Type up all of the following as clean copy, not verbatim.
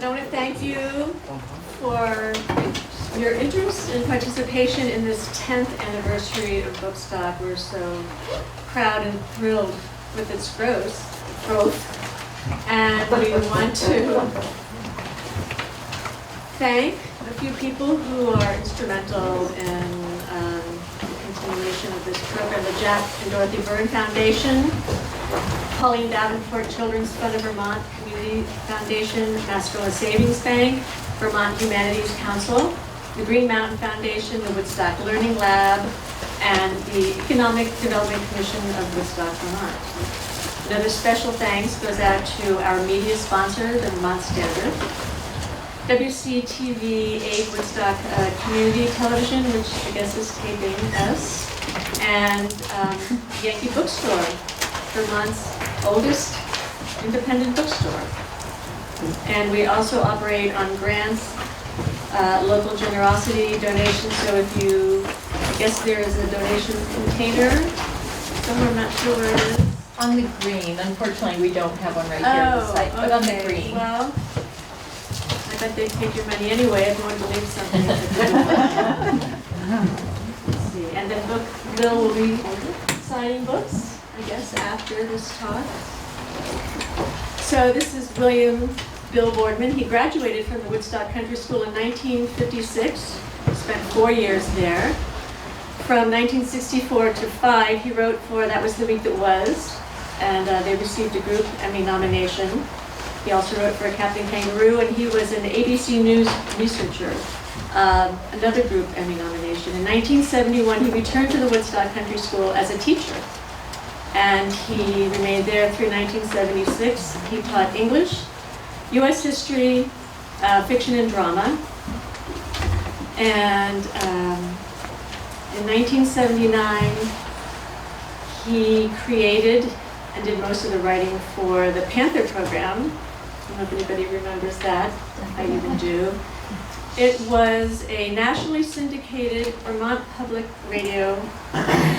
I want to thank you for your interest and participation in this 10th anniversary of Bookstock. We're so proud and thrilled with its growth. And we want to thank a few people who are instrumental in the continuation of this program. The Jack and Dorothy Byrne Foundation, Pauline Davenport Children's Fund of Vermont Community Foundation, Mascara Savings Bank, Vermont Humanities Council, the Green Mountain Foundation, the Woodstock Learning Lab, and the Economic Development Commission of Woodstock, Vermont. Another special thanks goes out to our media sponsor, the Vermont Standard, WCTV 8 Woodstock Community Television, which I guess is taping us, and Yankee Bookstore, Vermont's oldest independent bookstore. And we also operate on grants, local generosity donations. So if you, I guess there is a donation container somewhere, I'm not sure where it is. On the green. Unfortunately, we don't have one right here at the site, but on the green. Well, I bet they'd take your money anyway if you wanted to leave something. Let's see. And then Bill will be signing books, I guess, after this talk. So this is Bill Boardman. He graduated from the Woodstock Country School in 1956, spent 4 years there. From 1964 to 5, he wrote for That Was the Week That Was, and they received a group Emmy nomination. He also wrote for Captain Kangaroo, and he was an ABC News researcher, another group Emmy nomination. In 1971, he returned to the Woodstock Country School as a teacher, and he remained there through 1976. He taught English, U.S. history, fiction and drama, and in 1979, he created and did most of the writing for the Panther program. I don't know if anybody remembers that. I even do. It was a nationally syndicated Vermont Public Radio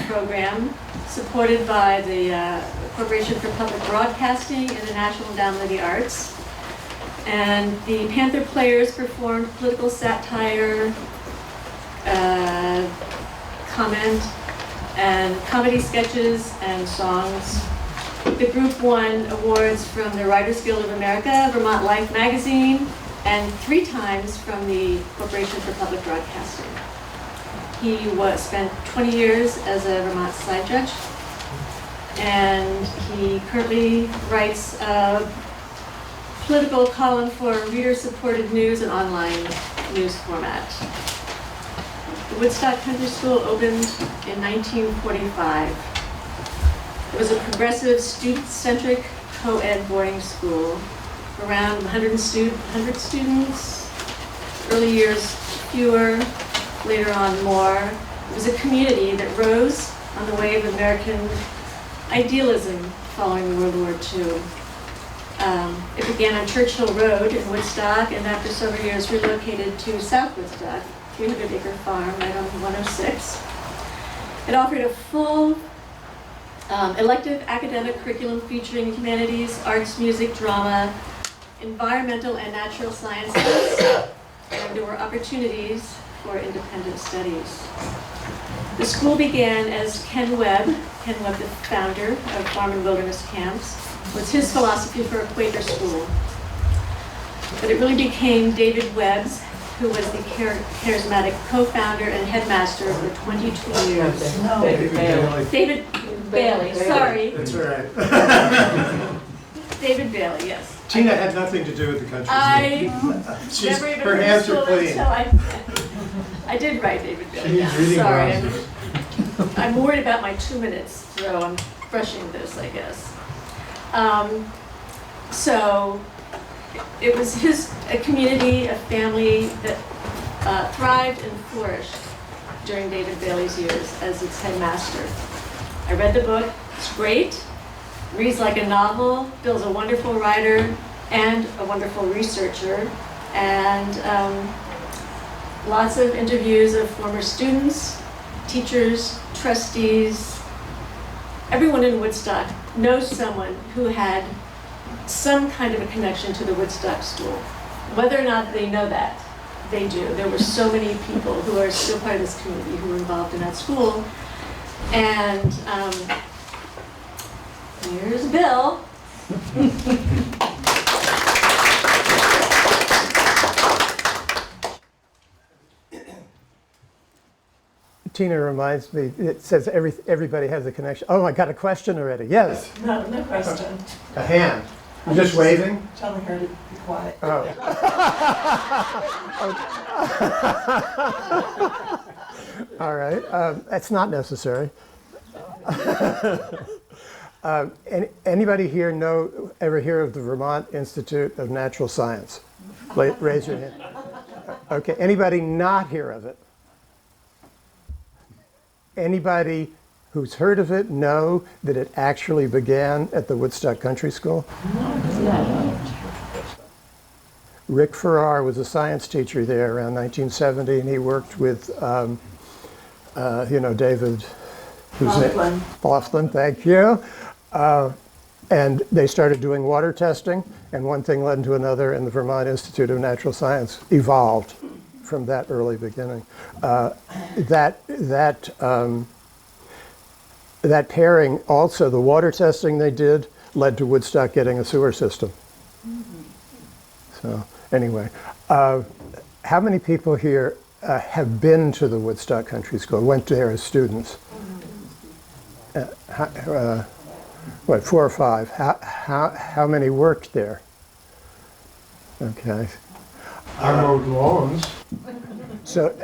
program supported by the Corporation for Public Broadcasting and the National Endowment of the Arts. And the Panther players performed political satire, comment, and comedy sketches and songs. The group won awards from the Writers Guild of America, Vermont Life magazine, and 3 times from the Corporation for Public Broadcasting. He spent 20 years as a Vermont side judge, and he currently writes a political column for reader-supported news and online news format. The Woodstock Country School opened in 1945. It was a progressive, student-centric, co-ed boarding school. Around 100 students, early years fewer, later on more. It was a community that rose on the wave of American idealism following World War II. It began on Churchill Road in Woodstock, and after several years relocated to South Woodstock, 300-acre farm right on 106. It offered a full elective academic curriculum featuring humanities, arts, music, drama, environmental and natural sciences, and there were opportunities for independent studies. The school began as Ken Webb, the founder of Farm and Wilderness Camps, was his philosophy for a Quaker school. But it really became David Webb's, who was the charismatic co-founder and headmaster for 22 years. No. David Bailey, sorry. That's all right. David Bailey, yes. Tina had nothing to do with the country. Never even her hands are clean. until I did write David Bailey She's down. reading Sorry, glasses. I'm worried about my 2 minutes, so I'm brushing this, I guess. So it was a community, a family that thrived and flourished during David Bailey's years as its headmaster. I read the book. It's great. Reads like a novel. Bill's a wonderful writer and a wonderful researcher. And lots of interviews of former students, teachers, trustees. Everyone in Woodstock knows someone who had some kind of a connection to the Woodstock School. Whether or not they know that, they do. There were so many people who are still part of this community who were involved in that school. And here's Bill. Tina reminds me, it says everybody has a connection. Oh, I got a question already. Yes. No, no question. A hand. I'm just waving. Telling her to be quiet. Oh. All right. That's not necessary. Anybody here ever hear of the Vermont Institute of Natural Science? Raise your hand. Okay. Anybody not hear of it? Anybody who's heard of it know that it actually began at the Woodstock Country School? Rick Farrar was a science teacher there around 1970, and he worked with, David, Laughlin, thank you. And they started doing water testing, and one thing led to another, and the Vermont Institute of Natural Science evolved from that early beginning. That pairing, also the water testing they did, led to Woodstock getting a sewer system. So anyway, how many people here have been to the Woodstock Country School, went there as students? 4 or 5? How many worked there? Okay. I mowed lawns. So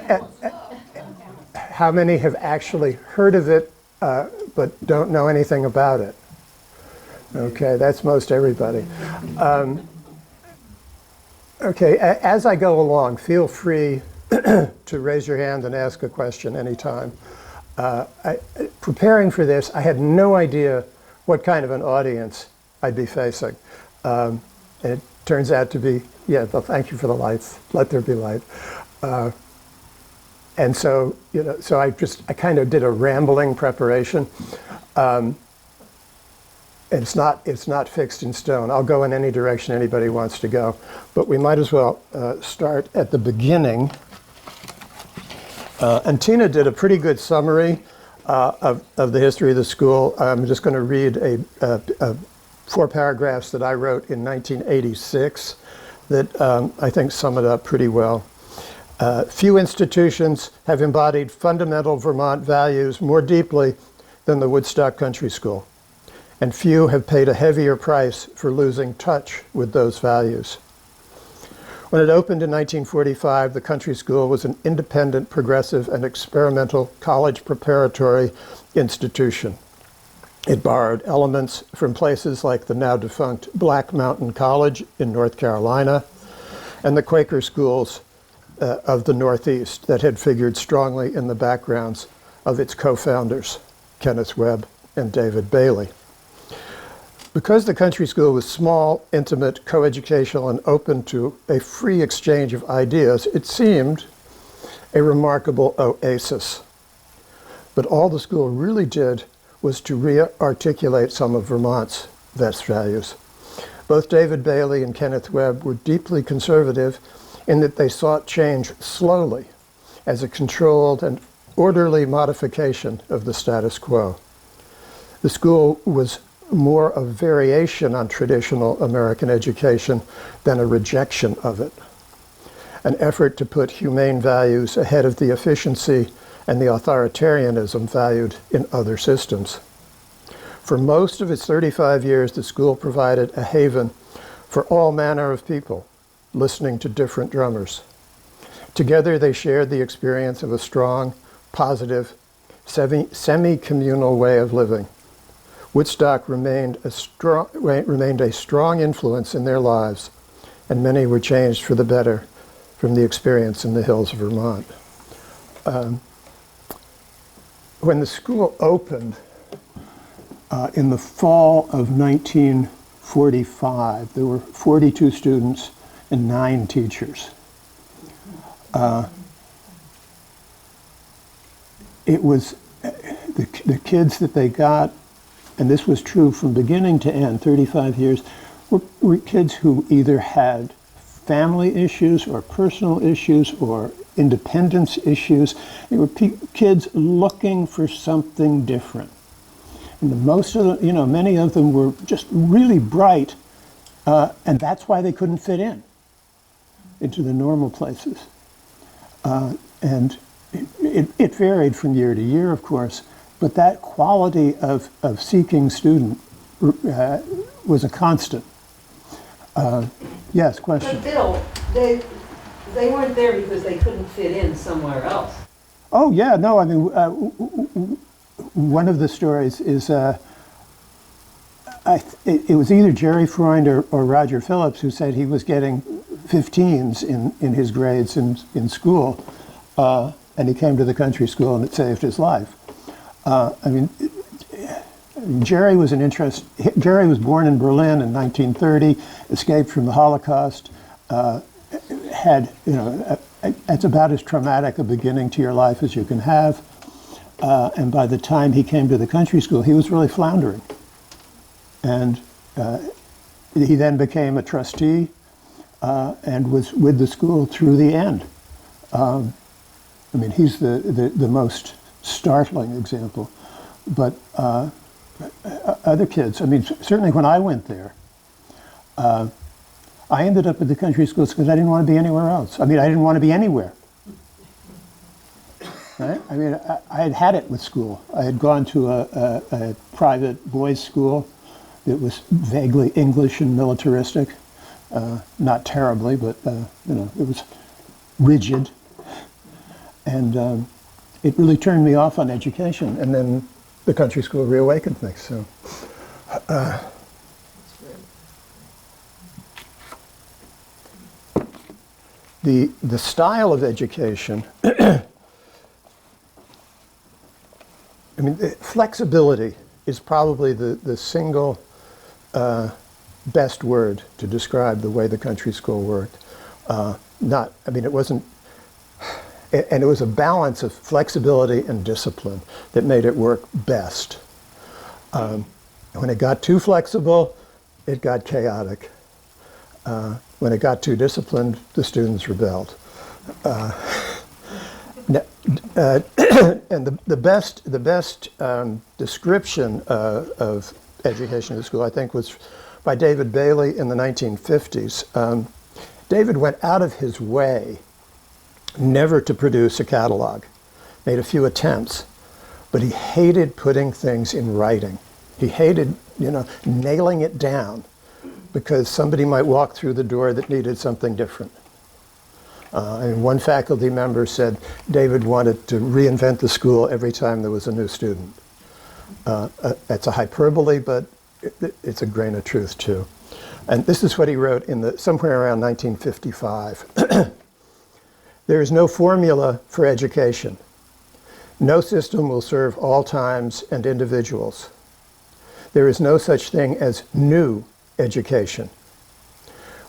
how many have actually heard of it but don't know anything about it? Okay, that's most everybody. Okay, as I go along, feel free to raise your hand and ask a question anytime. Preparing for this, I had no idea what kind of an audience I'd be facing. And it turns out to be, well, thank you for the lights. Let there be light. And so, so I kind of did a rambling preparation. It's not fixed in stone. I'll go in any direction anybody wants to go. But we might as well start at the beginning. And Tina did a pretty good summary of the history of the school. I'm just going to read 4 paragraphs that I wrote in 1986 that I think sum it up pretty well. Few institutions have embodied fundamental Vermont values more deeply than the Woodstock Country School, and few have paid a heavier price for losing touch with those values. When it opened in 1945, the country school was an independent, progressive, and experimental college preparatory institution. It borrowed elements from places like the now defunct Black Mountain College in North Carolina and the Quaker schools of the Northeast that had figured strongly in the backgrounds of its co-founders, Kenneth Webb and David Bailey. Because the country school was small, intimate, coeducational, and open to a free exchange of ideas, it seemed a remarkable oasis. But all the school really did was to re-articulate some of Vermont's best values. Both David Bailey and Kenneth Webb were deeply conservative in that they sought change slowly as a controlled and orderly modification of the status quo. The school was more a variation on traditional American education than a rejection of it, an effort to put humane values ahead of the efficiency and the authoritarianism valued in other systems. For most of its 35 years, the school provided a haven for all manner of people, listening to different drummers. Together, they shared the experience of a strong, positive, semi-communal way of living. Woodstock remained a strong influence in their lives, and many were changed for the better from the experience in the hills of Vermont. When the school opened in the fall of 1945, there were 42 students and 9 teachers. It was the kids that they got, and this was true from beginning to end, 35 years, were kids who either had family issues or personal issues or independence issues. They were kids looking for something different. And most of them, many of them were just really bright, and that's why they couldn't fit into the normal places. And it varied from year to year, of course, but that quality of seeking student was a constant. Yes, question? But Bill, they weren't there because they couldn't fit in somewhere else. Oh, yeah, no, I mean, one of the stories is it was either Jerry Freund or Roger Phillips who said he was getting 15s in his grades in school, and he came to the country school and it saved his life. Jerry was Jerry was born in Berlin in 1930, escaped from the Holocaust, had, it's about as traumatic a beginning to your life as you can have. And by the time he came to the country school, he was really floundering. And he then became a trustee and was with the school through the end. He's the most startling example. But other kids, certainly when I went there, I ended up at the country schools because I didn't want to be anywhere else. I didn't want to be anywhere. Right? I had it with school. I had gone to a private boys' school that was vaguely English and militaristic. Not terribly, but it was rigid. And it really turned me off on education. And then the country school reawakened me. So. The style of education, flexibility is probably the single best word to describe the way the country school worked. It wasn't, and it was a balance of flexibility and discipline that made it work best. When it got too flexible, it got chaotic. When it got too disciplined, the students rebelled. And the best description of education at school, I think, was by David Bailey in the 1950s. David went out of his way never to produce a catalog, made a few attempts, but he hated putting things in writing. He hated, nailing it down, because somebody might walk through the door that needed something different. And one faculty member said David wanted to reinvent the school every time there was a new student. That's a hyperbole, but it's a grain of truth too. And this is what he wrote somewhere around 1955. There is no formula for education. No system will serve all times and individuals. There is no such thing as new education.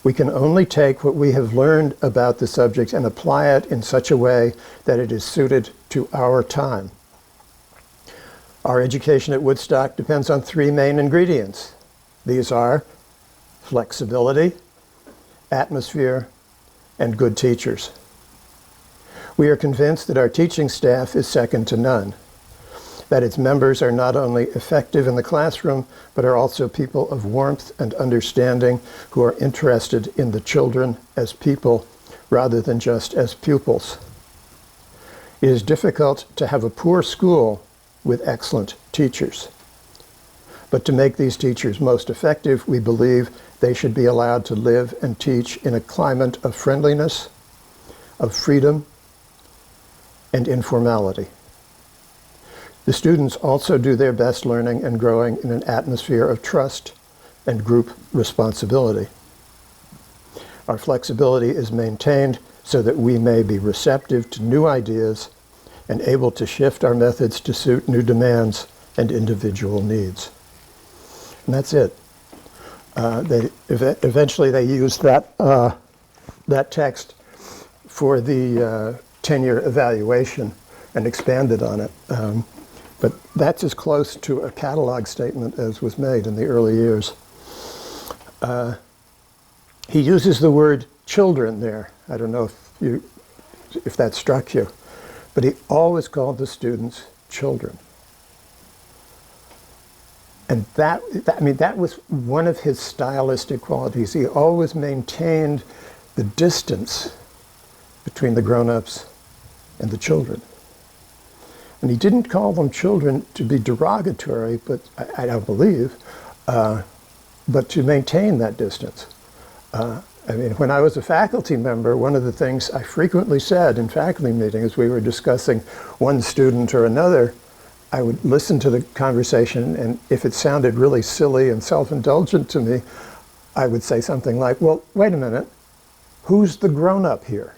We can only take what we have learned about the subject and apply it in such a way that it is suited to our time. Our education at Woodstock depends on three main ingredients. These are flexibility, atmosphere, and good teachers. We are convinced that our teaching staff is second to none, that its members are not only effective in the classroom, but are also people of warmth and understanding who are interested in the children as people rather than just as pupils. It is difficult to have a poor school with excellent teachers. But to make these teachers most effective, we believe they should be allowed to live and teach in a climate of friendliness, of freedom, and informality. The students also do their best learning and growing in an atmosphere of trust and group responsibility. Our flexibility is maintained so that we may be receptive to new ideas and able to shift our methods to suit new demands and individual needs. And that's it. Eventually they used that text for the tenure evaluation and expanded on it. But that's as close to a catalog statement as was made in the early years. He uses the word children there. I don't know if that struck you, but he always called the students children. And that was one of his stylistic qualities. He always maintained the distance between the grown-ups and the children. And he didn't call them children to be derogatory, but I don't believe, but to maintain that distance. When I was a faculty member, one of the things I frequently said in faculty meetings, we were discussing one student or another, I would listen to the conversation, and if it sounded really silly and self-indulgent to me, I would say something like, well, wait a minute, who's the grown-up here?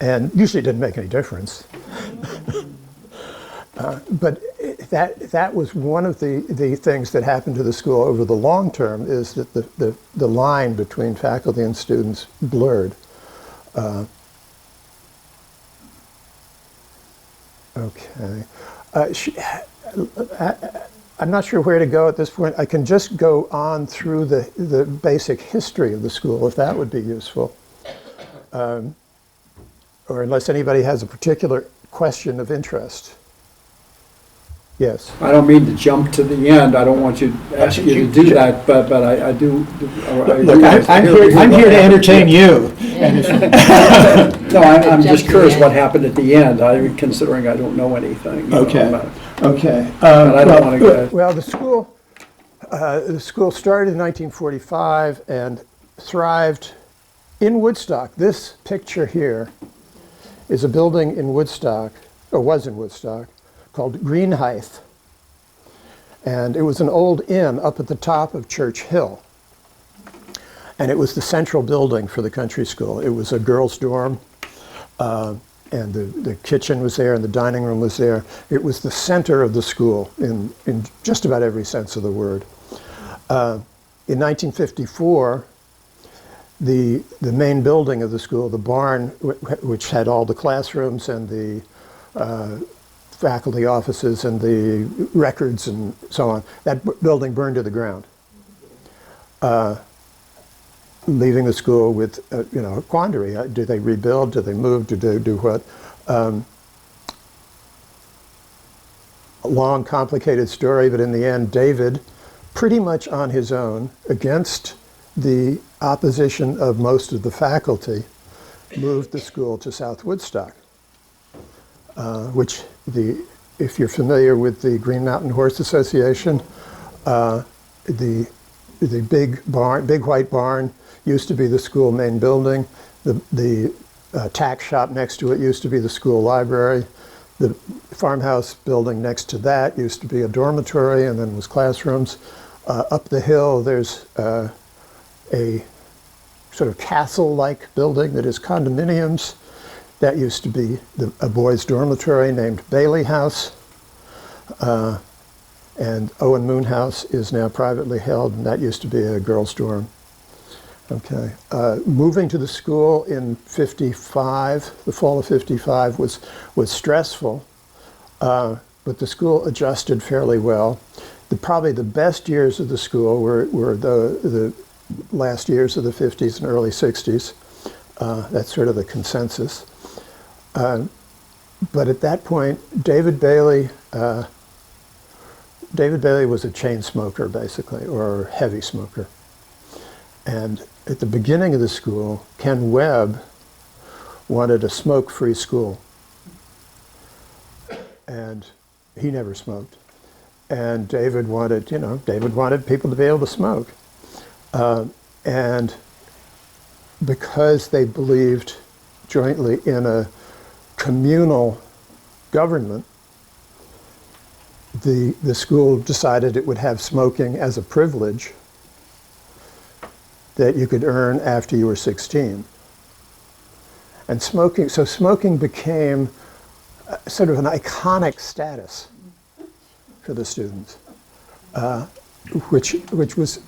And usually it didn't make any difference. But that was one of the things that happened to the school over the long term, is that the line between faculty and students blurred. Okay. I'm not sure where to go at this point. I can just go on through the basic history of the school, if that would be useful. Or unless anybody has a particular question of interest. Yes. I don't mean to jump to the end. I don't want you to ask you to do that, but I do. Look, I'm here to entertain you. No, I'm just curious what happened at the end. Considering I don't know anything. Okay. Okay. But I don't want to go. Well, the school started in 1945 and thrived in Woodstock. This picture here is a building in Woodstock, or was in Woodstock, called Greenhithe. And it was an old inn up at the top of Church Hill. And it was the central building for the country school. It was a girls' dorm, and the kitchen was there and the dining room was there. It was the center of the school in just about every sense of the word. In 1954, the main building of the school, the barn, which had all the classrooms and the faculty offices and the records and so on, that building burned to the ground, leaving the school with a quandary. Do they rebuild? Do they move? Do they do what? A long, complicated story, but in the end, David, pretty much on his own, against the opposition of most of the faculty, moved the school to South Woodstock, which if you're familiar with the Green Mountain Horse Association, the big white barn used to be the school main building. The tack shop next to it used to be the school library. The farmhouse building next to that used to be a dormitory and then was classrooms. Up the hill, there's a sort of castle-like building that is condominiums. That used to be a boys' dormitory named Bailey House. And Owen Moon House is now privately held, and that used to be a girls' dorm. Okay. Moving to the school in '55, the fall of '55, was stressful, but the school adjusted fairly well. Probably the best years of the school were the last years of the '50s and early '60s. That's sort of the consensus. But at that point, David Bailey was a chain smoker, basically, or heavy smoker. And at the beginning of the school, Ken Webb wanted a smoke-free school. And he never smoked. And David wanted people to be able to smoke. And because they believed jointly in a communal government, the school decided it would have smoking as a privilege that you could earn after you were 16. And smoking became sort of an iconic status for the students, which was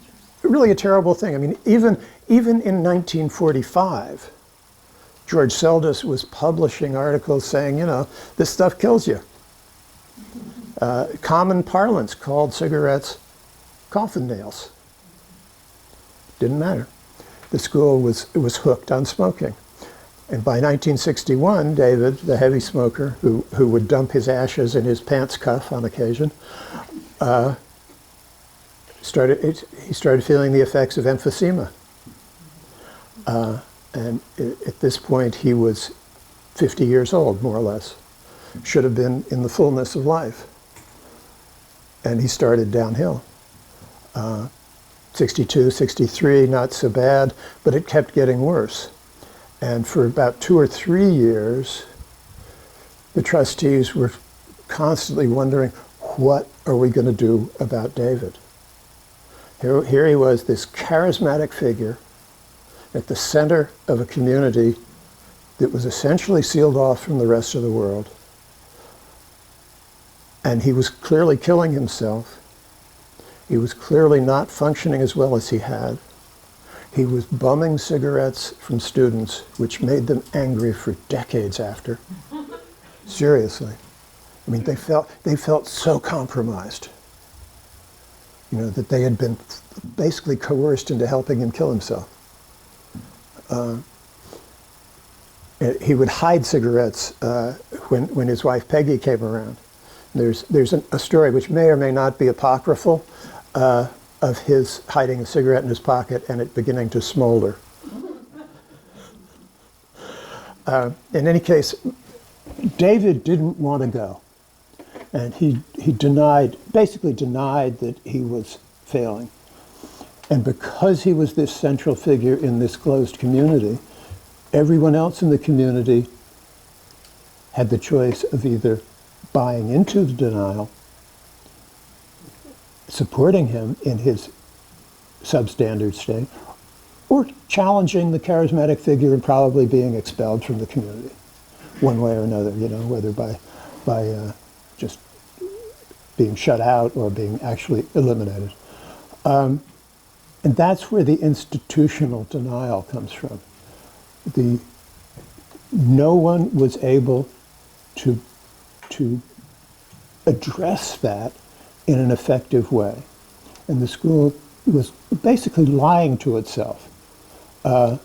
really a terrible thing. I mean, even in 1945, George Seldes was publishing articles saying, this stuff kills you. Common parlance called cigarettes coffin nails. Didn't matter. the school was hooked on smoking. And by 1961, David, the heavy smoker, who would dump his ashes in his pants cuff on occasion, he started feeling the effects of emphysema. And at this point, he was 50 years old, more or less. Should have been in the fullness of life. And he started downhill. 62, 63, not so bad, but it kept getting worse. And for about 2 or 3 years, the trustees were constantly wondering, what are we going to do about David? Here he was, this charismatic figure at the center of a community that was essentially sealed off from the rest of the world. And he was clearly killing himself. He was clearly not functioning as well as he had. He was bumming cigarettes from students, which made them angry for decades after. Seriously. I mean, they felt so compromised, you know, that they had been basically coerced into helping him kill himself. He would hide cigarettes when his wife Peggy came around. There's a story which may or may not be apocryphal of his hiding a cigarette in his pocket and it beginning to smolder. In any case, David didn't want to go. And he basically denied that he was failing. And because he was this central figure in this closed community, everyone else in the community had the choice of either buying into the denial, supporting him in his substandard state, or challenging the charismatic figure and probably being expelled from the community, one way or another, you know, whether by just being shut out or being actually eliminated. And that's where the institutional denial comes from. No one was able to address that in an effective way. And the school was basically lying to itself really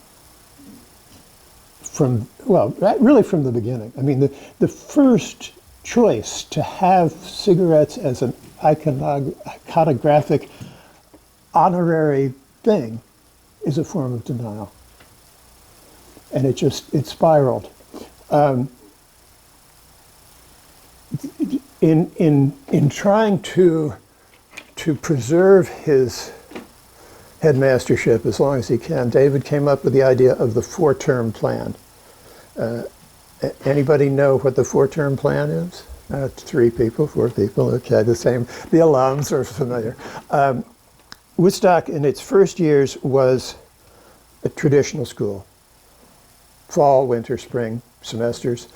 from the beginning. I mean, the first choice to have cigarettes as an iconographic honorary thing is a form of denial. And it spiraled. In trying to preserve his headmastership as long as he can, David came up with the idea of the 4-term plan. Anybody know what the 4-term plan is? 3 people, 4 people, okay, the alums are familiar. Woodstock in its first years was a traditional school. Fall, winter, spring semesters,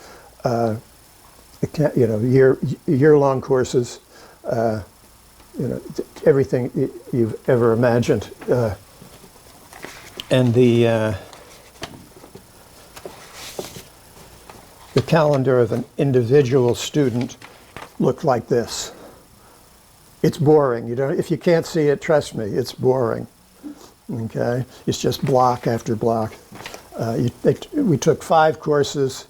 year-long courses, everything you've ever imagined. And the calendar of an individual student looked like this. It's boring. If you can't see it, trust me, it's boring. Okay, it's just block after block. We took 5 courses,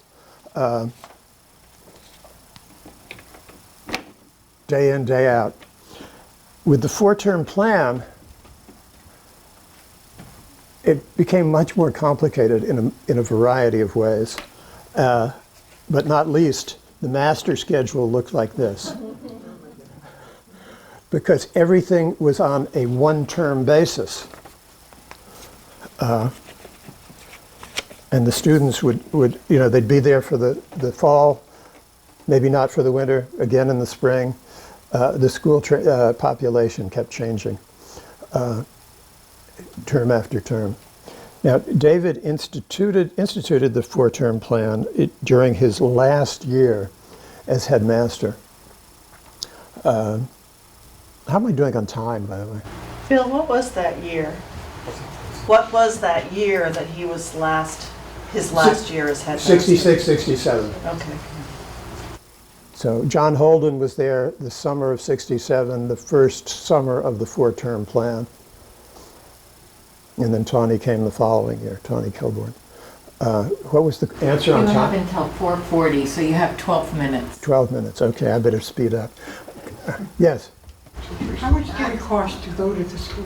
day in, day out. With the 4-term plan, it became much more complicated in a variety of ways. But not least, the master schedule looked like this. Because everything was on a 1-term basis. And the students would they'd be there for the fall, maybe not for the winter, again in the spring. The school population kept changing term after term. Now, David instituted the 4-term plan during his last year as headmaster. How am I doing on time, by the way? Phil, what was that year? What was that year that he was his last year as headmaster? 66, 67. Okay. So John Holden was there the summer of 67, the first summer of the 4-term plan. And then Tawny came the following year, Tawny Kilbourne. What was the answer on You have time? until 4:40, so you have 12 minutes. 12 minutes, okay, I better speed up. Yes? How much did it cost to go to the school?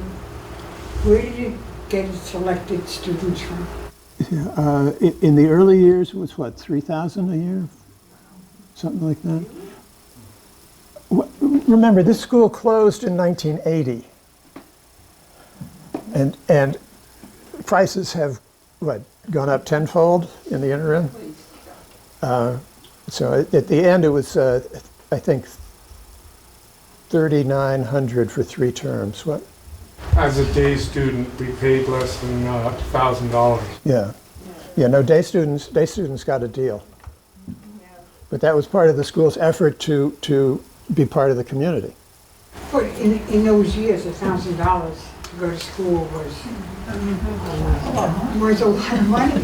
Where did you get selected students from? In the early years, it was what, 3,000 a year? Something like that? Remember, this school closed in 1980. And prices have, what, gone up tenfold in the interim? So at the end, it was, I think, 3,900 for 3 terms. What? As a day student, we paid less than $1,000. Yeah. Yeah, no, day students got a deal. But that was part of the school's effort to be part of the community. But in those years, $1,000 to go to school was a lot of money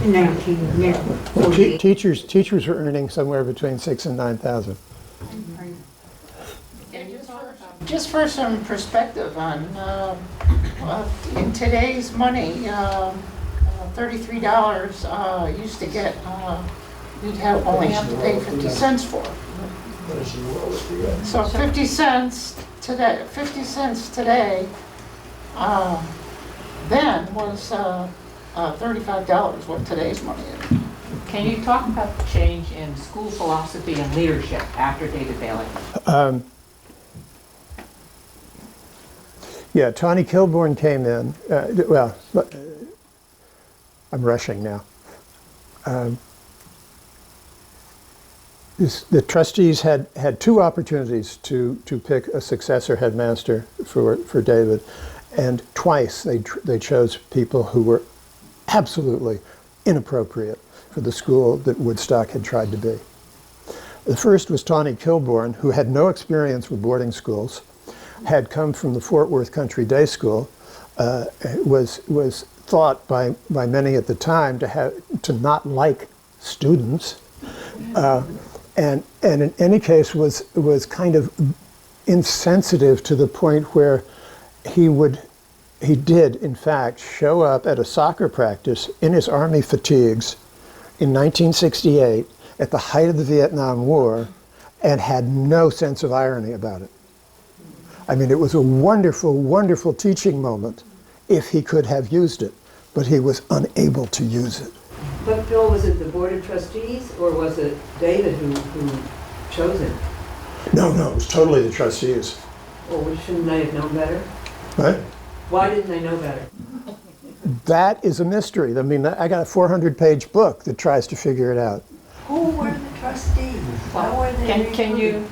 in 1948. Teachers were earning somewhere between 6,000 and 9,000. Just for some perspective on, in today's money, $33 used to get, you'd only have to pay 50 cents for. So 50 cents today, then was $35, what today's money is. Can you talk about the change in school philosophy and leadership after David Bailey? Yeah, Tawny Kilbourne came in. Well, I'm rushing now. The trustees had 2 opportunities to pick a successor headmaster for David, and twice they chose people who were absolutely inappropriate for the school that Woodstock had tried to be. The first was Tawny Kilbourne, who had no experience with boarding schools, had come from the Fort Worth Country Day School, was thought by many at the time to not like students, and in any case was kind of insensitive to the point where he did in fact show up at a soccer practice in his Army fatigues in 1968 at the height of the Vietnam War and had no sense of irony about it. I mean, it was a wonderful, wonderful teaching moment if he could have used it, but he was unable to use it. But Phil, was it the Board of Trustees or was it David who chose him? No, it was totally the trustees. Or shouldn't they have known better? Right? Why didn't they know better? That is a mystery. I mean, I got a 400-page book that tries to figure it out. Who were the trustees? How were they Can you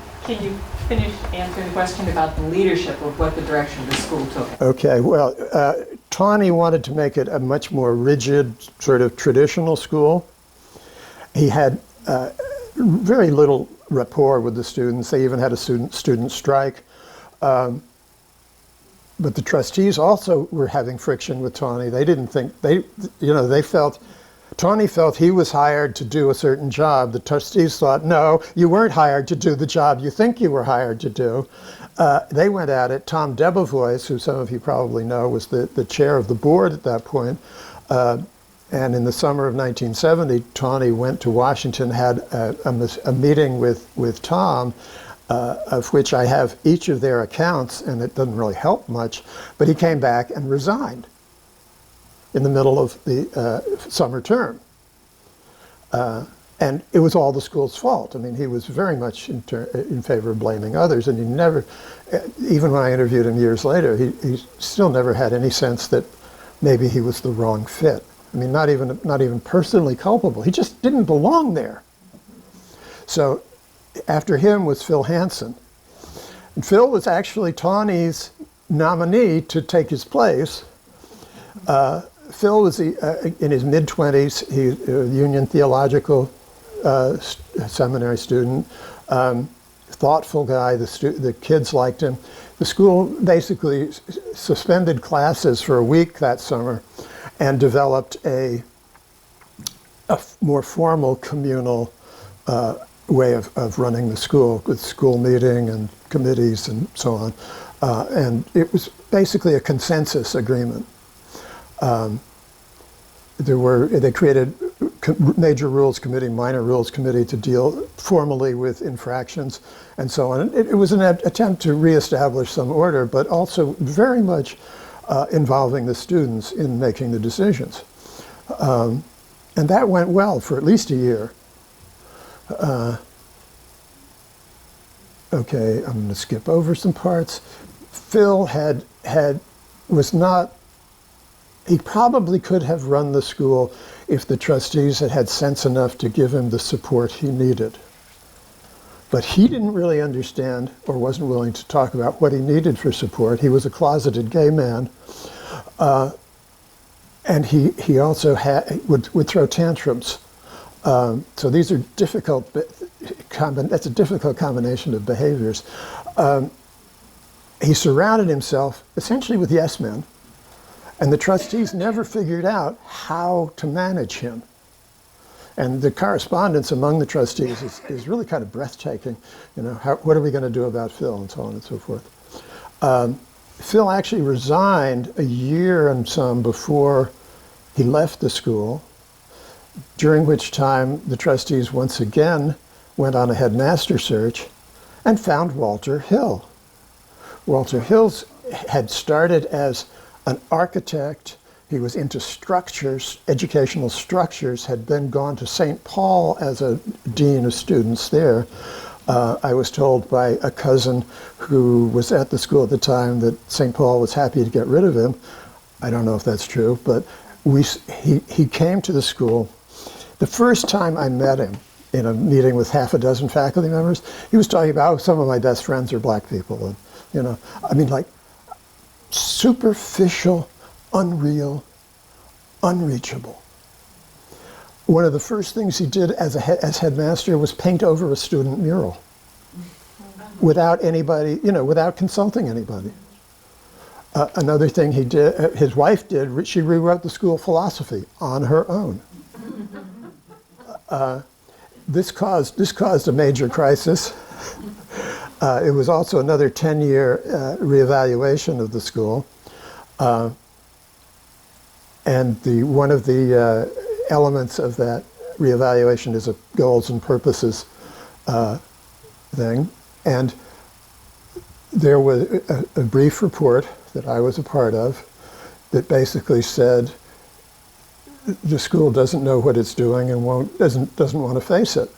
finish answering the question about the leadership of what the direction the school took? Okay, well, Tawny wanted to make it a much more rigid, sort of traditional school. He had very little rapport with the students. They even had a student strike. But the trustees also were having friction with Tawny. They didn't think, Tawny felt he was hired to do a certain job. The trustees thought, no, you weren't hired to do the job you think you were hired to do. They went at it. Tom Debevoise, who some of you probably know, was the chair of the board at that point. And in the summer of 1970, Tawny went to Washington, had a meeting with Tom, of which I have each of their accounts, and it doesn't really help much, but he came back and resigned in the middle of the summer term. And it was all the school's fault. I mean, he was very much in favor of blaming others, and he never, even when I interviewed him years later, he still never had any sense that maybe he was the wrong fit. I mean, not even personally culpable. He just didn't belong there. So after him was Phil Hansen. And Phil was actually Tawny's nominee to take his place. Phil was in his mid-20s. He a Union Theological seminary student, thoughtful guy. The kids liked him. The school basically suspended classes for a week that summer and developed a more formal communal way of running the school, with school meeting and committees and so on. And it was basically a consensus agreement They created major rules committee, minor rules committee to deal formally with infractions and so on. And it was an attempt to reestablish some order, but also very much involving the students in making the decisions. And that went well for at least a year. Okay, I'm going to skip over some parts. Phil he probably could have run the school if the trustees had had sense enough to give him the support he needed. But he didn't really understand or wasn't willing to talk about what he needed for support. He was a closeted gay man. And he also would throw tantrums. So these are difficult, that's a difficult combination of behaviors. He surrounded himself essentially with yes men, and the trustees never figured out how to manage him. And the correspondence among the trustees is really kind of breathtaking. You know, what are we going to do about Phil, and so on and so forth. Phil actually resigned a year and some before he left the school, during which time the trustees once again went on a headmaster search and found Walter Hill. Walter Hill had started as an architect. He was into structures, educational structures, had then gone to St. Paul as a dean of students there. I was told by a cousin who was at the school at the time that St. Paul was happy to get rid of him. I don't know if that's true, but he came to the school. The first time I met him in a meeting with half a dozen faculty members, he was talking about, some of my best friends are black people. And, you know, I mean, like superficial, unreal, unreachable. One of the first things he did as headmaster was paint over a student mural without anybody, you know, without consulting anybody. Another thing he did, his wife did, she rewrote the school philosophy on her own. This caused a major crisis. It was also another 10-year reevaluation of the school. And one of the elements of that reevaluation is a goals and purposes thing. And there was a brief report that I was a part of that basically said the school doesn't know what it's doing and doesn't want to face it.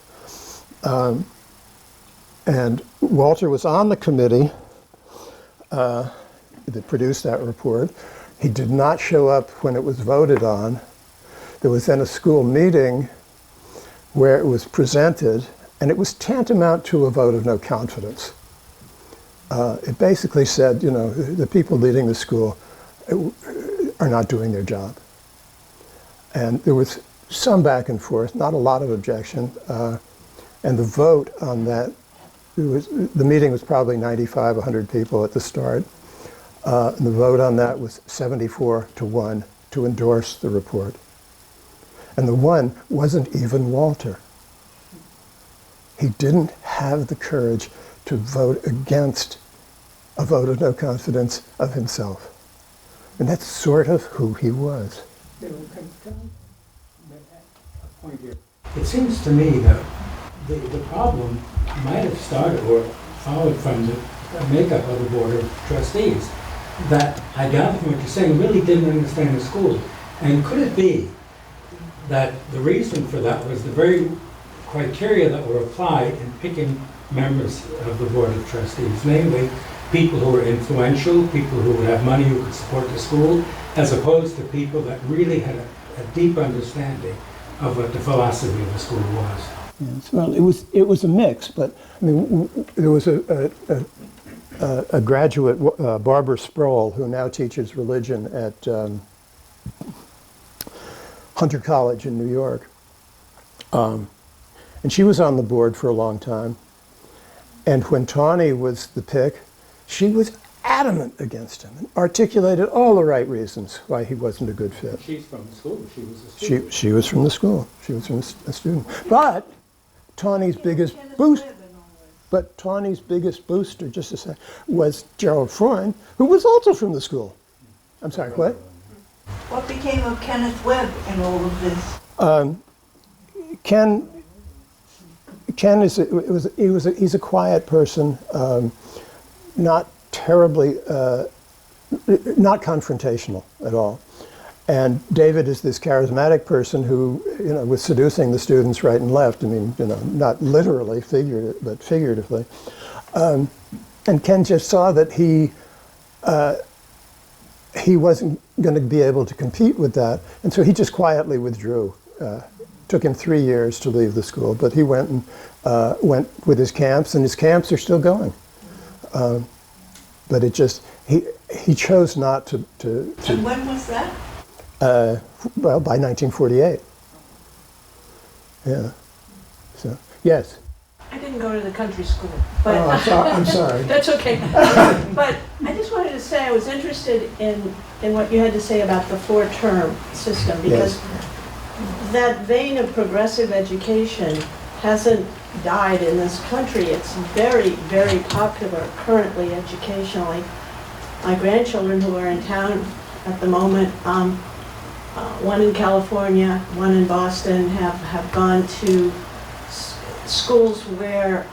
And Walter was on the committee that produced that report. He did not show up when it was voted on. There was then a school meeting where it was presented, and it was tantamount to a vote of no confidence. It basically said, you know, the people leading the school are not doing their job. And there was some back and forth, not a lot of objection. And the vote on that, the meeting was probably 95, 100 people at the start. And the vote on that was 74-1 to endorse the report. And the one wasn't even Walter. He didn't have the courage to vote against a vote of no confidence of himself. And that's sort of who he was. It seems to me that the problem might have started or followed from the makeup of the Board of Trustees, that I gather from what you're saying really didn't understand the school. And could it be that the reason for that was the very criteria that were applied in picking members of the Board of Trustees, namely people who were influential, people who would have money who could support the school, as opposed to people that really had a deep understanding of what the philosophy of the school was? Yes, well, it was a mix, but I mean, there was a graduate, Barbara Sproul, who now teaches religion at Hunter College in New York. And she was on the board for a long time. And when Tawny was the pick, she was adamant against him and articulated all the right reasons why he wasn't a good fit. She's from the school. She was a student. She was from the school. She was from a student. But Tawny's biggest booster, just to say, was Gerald Freund, who was also from the school. I'm sorry, what? What became of Kenneth Webb in all of this? Ken he's a quiet person, not terribly, not confrontational at all. And David is this charismatic person who, was seducing the students right and left. I mean, not literally, but figuratively. And Ken just saw that he wasn't going to be able to compete with that, and so he just quietly withdrew. Took him 3 years to leave the school, but he went with his camps, and his camps are still going. But he chose not to. And when was that? Well, by 1948. Yeah. So yes. I didn't go to the country school, but I'm sorry. That's okay. But I just wanted to say I was interested in what you had to say about the 4-term system, because that vein of progressive education hasn't died in this country. It's very, very popular currently educationally. My grandchildren who are in town at the moment, one in California, one in Boston, have gone to schools where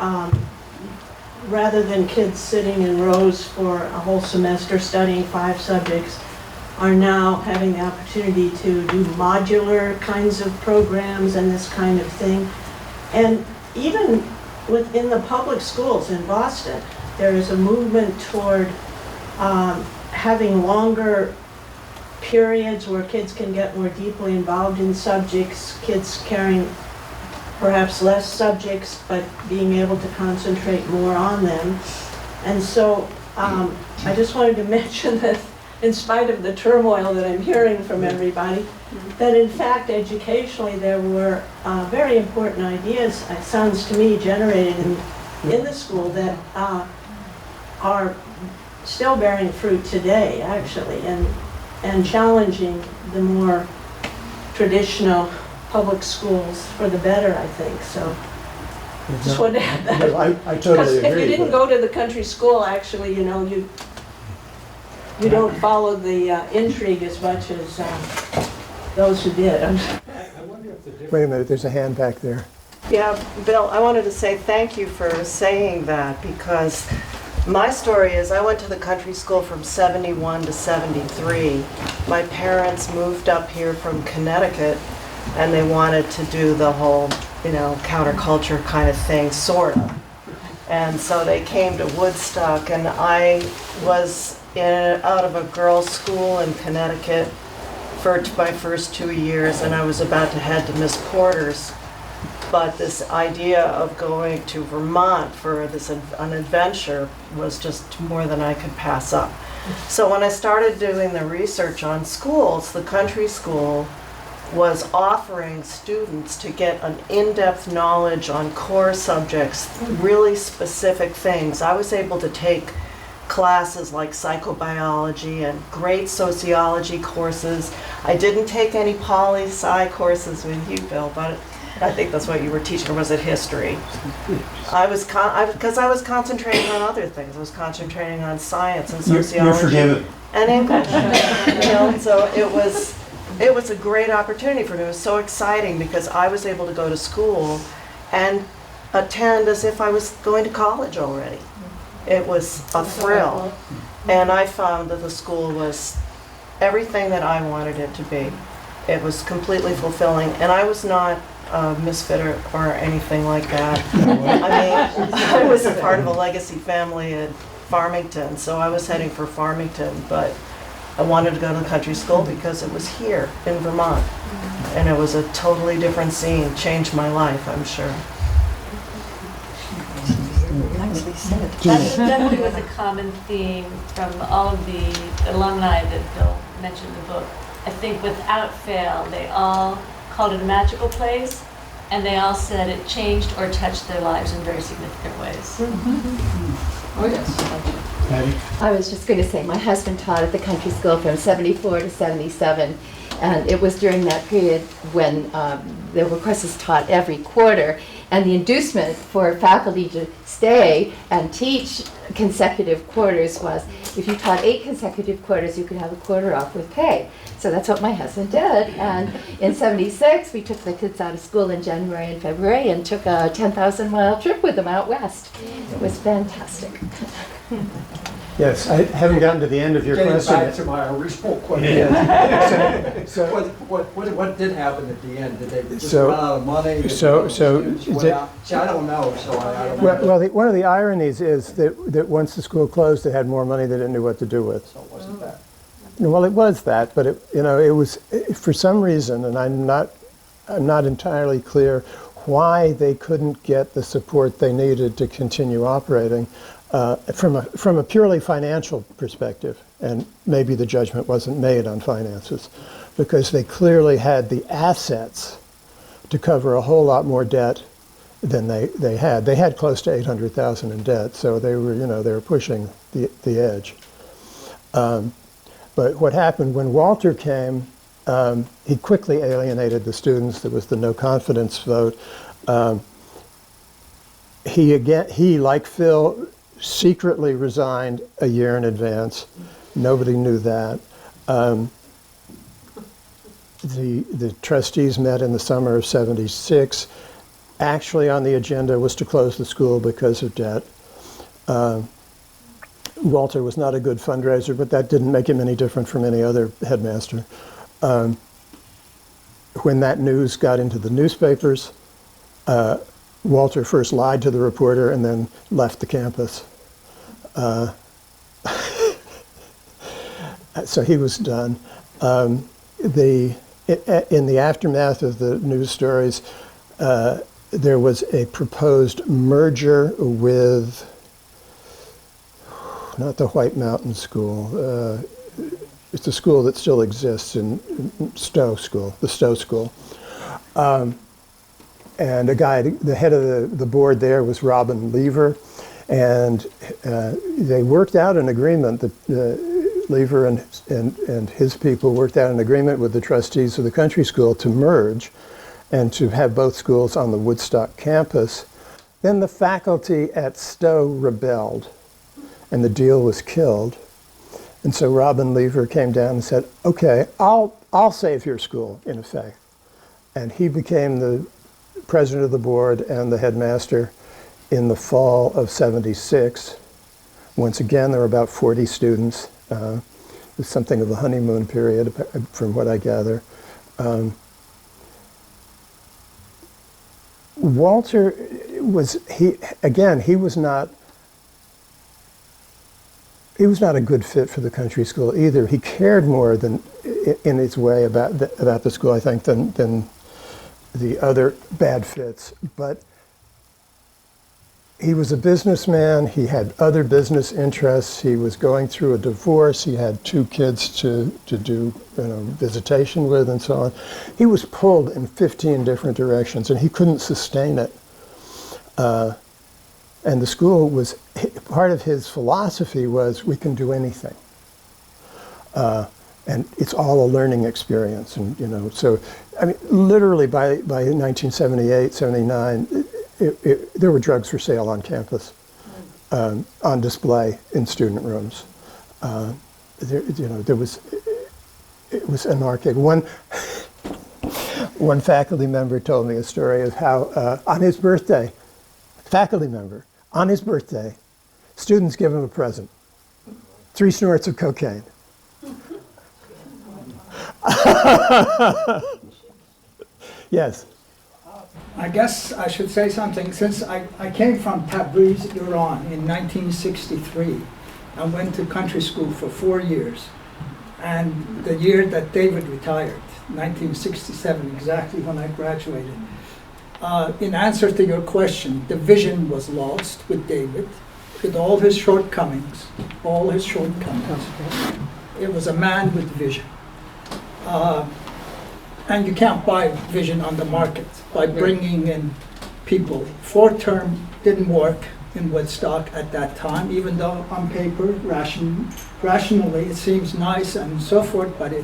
rather than kids sitting in rows for a whole semester studying 5 subjects, are now having the opportunity to do modular kinds of programs and this kind of thing. And even within the public schools in Boston, there is a movement toward having longer periods where kids can get more deeply involved in subjects, kids carrying perhaps less subjects, but being able to concentrate more on them. And so I just wanted to mention that in spite of the turmoil that I'm hearing from everybody, that in fact educationally there were very important ideas, it sounds to me, generated in the school that are still bearing fruit today, actually, and challenging the more traditional public schools for the better, I think. So just wanted to add that. I totally agree. If you didn't go to the country school, actually, you don't follow the intrigue as much as those who did. Wait a minute, there's a hand back there. Yeah, Bill, I wanted to say thank you for saying that, because my story is I went to the country school from 71 to 73. My parents moved up here from Connecticut, and they wanted to do the whole, counterculture kind of thing, sort of. And so they came to Woodstock, and I was out of a girls' school in Connecticut for my first 2 years, and I was about to head to Miss Porter's. But this idea of going to Vermont for an adventure was just more than I could pass up. So when I started doing the research on schools, the country school was offering students to get an in-depth knowledge on core subjects, really specific things. I was able to take classes like psychobiology and great sociology courses. I didn't take any poli-sci courses with you, Bill, but I think that's what you were teaching, or was it history? Because I was concentrating on other things. I was concentrating on science and sociology. You're forgiven. And English. So it was a great opportunity for me. It was so exciting because I was able to go to school and attend as if I was going to college already. It was a thrill. And I found that the school was everything that I wanted it to be. It was completely fulfilling. And I was not a misfit or anything like that. I mean, I was a part of a legacy family at Farmington, so I was heading for Farmington, but I wanted to go to the country school because it was here in Vermont. And it was a totally different scene, changed my life, I'm sure. That definitely was a common theme from all of the alumni that Bill mentioned in the book. I think without fail, they all called it a magical place, and they all said it changed or touched their lives in very significant ways. Oh, yes. I was just going to say, my husband taught at the country school from 74 to 77, And it was during that period when there were courses taught every quarter, and the inducement for faculty to stay and teach consecutive quarters was if you taught 8 consecutive quarters, you could have a quarter off with pay. So that's what my husband did. And in '76, we took the kids out of school in January and February and took a 10,000-mile trip with them out west. It was fantastic. Yes, I haven't gotten to the end of your question. Getting back to my original question. Yeah. So, What did happen at the end? Did they just So- run out of money? Did so- so students is went it- out? See, I don't know, so I don't well, know. well one of the ironies is that once the school closed, they had more money they didn't know what to do with. So it wasn't that. Well, it was that, but it was for some reason, and I'm not entirely clear why they couldn't get the support they needed to continue operating from a purely financial perspective. And maybe the judgment wasn't made on finances, because they clearly had the assets to cover a whole lot more debt than they had. They had close to $800,000 in debt, so they were pushing the edge. But what happened when Walter came, he quickly alienated the students. There was the no confidence vote. He, like Phil, secretly resigned a year in advance. Nobody knew that. The trustees met in the summer of '76. Actually, on the agenda was to close the school because of debt. Walter was not a good fundraiser, but that didn't make him any different from any other headmaster. When that news got into the newspapers, Walter first lied to the reporter and then left the campus. So he was done. In the aftermath of the news stories, there was a proposed merger with, not the White Mountain School, it's a school that still exists in Stowe School, the Stowe School. And the head of the board there was Robin Lever, and they worked out an agreement that Lever and his people worked out an agreement with the trustees of the country school to merge and to have both schools on the Woodstock campus. Then the faculty at Stowe rebelled, and the deal was killed. And so Robin Lever came down and said, "Okay, I'll save your school," in effect. And he became the president of the board and the headmaster in the fall of '76. Once again, there were about 40 students. It was something of a honeymoon period, from what I gather. Walter was not a good fit for the country school either. He cared more than in his way about the school, I think, than the other bad fits. But he was a businessman. He had other business interests. He was going through a divorce. He had 2 kids to do visitation with and so on. He was pulled in 15 different directions, and he couldn't sustain it. And the school was, part of his philosophy was, we can do anything. And it's all a learning experience. And, so, I mean, literally by 1978, 79, there were drugs for sale on campus, on display in student rooms. It was anarchic. One faculty member told me a story of how on his birthday, students give him a present, 3 snorts of cocaine. Yes. I guess I should say something. Since I came from Tabriz, Iran in 1963, I went to country school for 4 years. And the year that David retired, 1967, exactly when I graduated. In answer to your question, the vision was lost with David, with all his shortcomings, It was a man with vision. And you can't buy vision on the market by bringing in people. 4-term didn't work in Woodstock at that time, even though on paper, rationally, it seems nice and so forth, but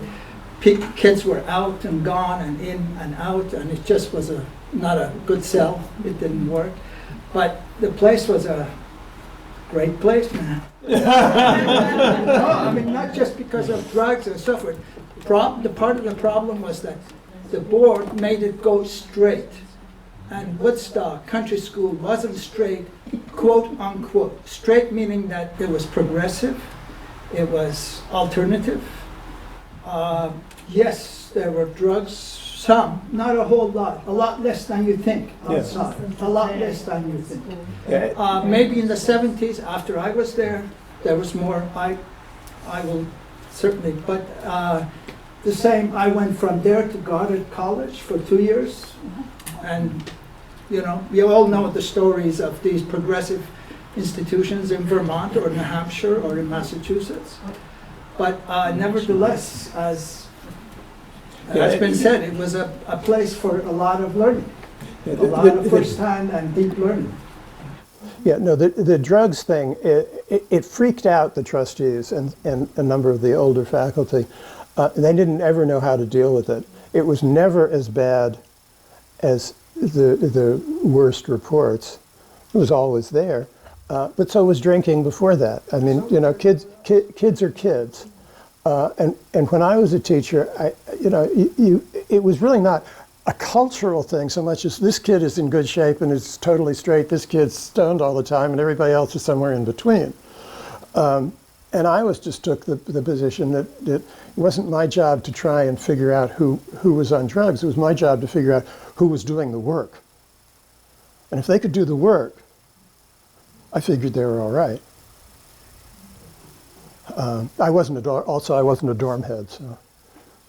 kids were out and gone and in and out, and it just was not a good sell. It didn't work. But the place was a great place, man. No, I mean, not just because of drugs and so forth. The part of the problem was that the board made it go straight. And Woodstock Country School wasn't straight, quote unquote. Straight meaning that it was progressive, it was alternative. Yes, there were drugs, some, not a whole lot less than you think outside, a lot less than you think. Maybe in the 70s, after I was there was more. I will certainly, but the same, I went from there to Goddard College for 2 years, and you know, we all know the stories of these progressive institutions in Vermont or New Hampshire or in Massachusetts. But nevertheless, as has been said, it was a place for a lot of learning, a lot of first-hand and deep learning. Yeah, no, the drugs thing, it freaked out the trustees and a number of the older faculty. They didn't ever know how to deal with it. It was never as bad as the worst reports. It was always there. But so was drinking before that. I mean, you know, kids are kids. And when I was a teacher, it was really not a cultural thing so much as this kid is in good shape and is totally straight, this kid's stoned all the time, and everybody else is somewhere in between. And I just took the position that it wasn't my job to try and figure out who was on drugs. It was my job to figure out who was doing the work. And if they could do the work, I figured they were all right. I wasn't a dorm head, so.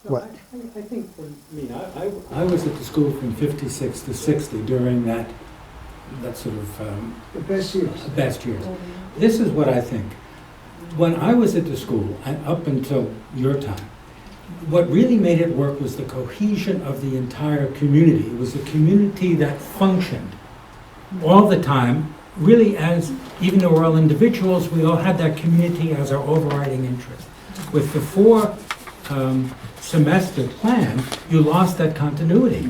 What? I think for me, I was at the school from 56 to 60 during that sort of the best years. Best years. This is what I think. When I was at the school, and up until your time, what really made it work was the cohesion of the entire community. It was a community that functioned all the time, really, as even though we're all individuals, we all had that community as our overriding interest. With the 4 semester plan, you lost that continuity.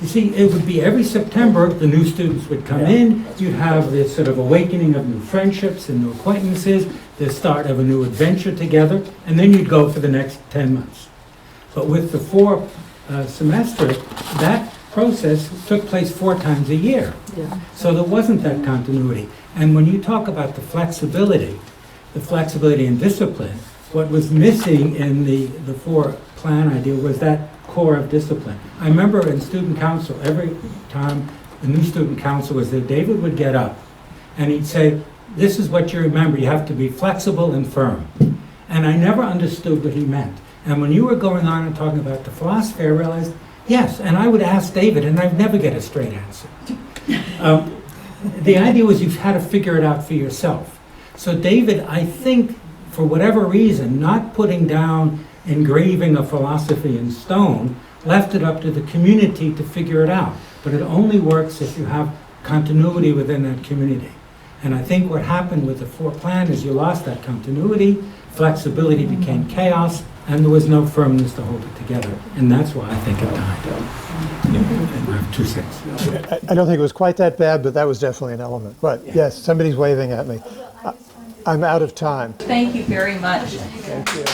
You see, it would be every September, the new students would come in, you'd have this sort of awakening of new friendships and new acquaintances, the start of a new adventure together, and then you'd go for the next 10 months. But with the 4 semester, that process took place 4 times a year. So there wasn't that continuity. And when you talk about the flexibility and discipline, what was missing in the 4 plan idea was that core of discipline. I remember in student council, every time the new student council was there, David would get up and he'd say, this is what you remember, you have to be flexible and firm. And I never understood what he meant. And when you were going on and talking about the philosophy, I realized, yes, and I would ask David and I'd never get a straight answer. The idea was you had to figure it out for yourself. So David, I think, for whatever reason, not putting down, engraving a philosophy in stone, left it up to the community to figure it out. But it only works if you have continuity within that community. And I think what happened with the 4 plan is you lost that continuity, flexibility became chaos, and there was no firmness to hold it together. And that's why I think it died. I have 2 cents. I don't think it was quite that bad, but that was definitely an element. But yes, somebody's waving at me. I'm out of time. Thank you very much. Thank you.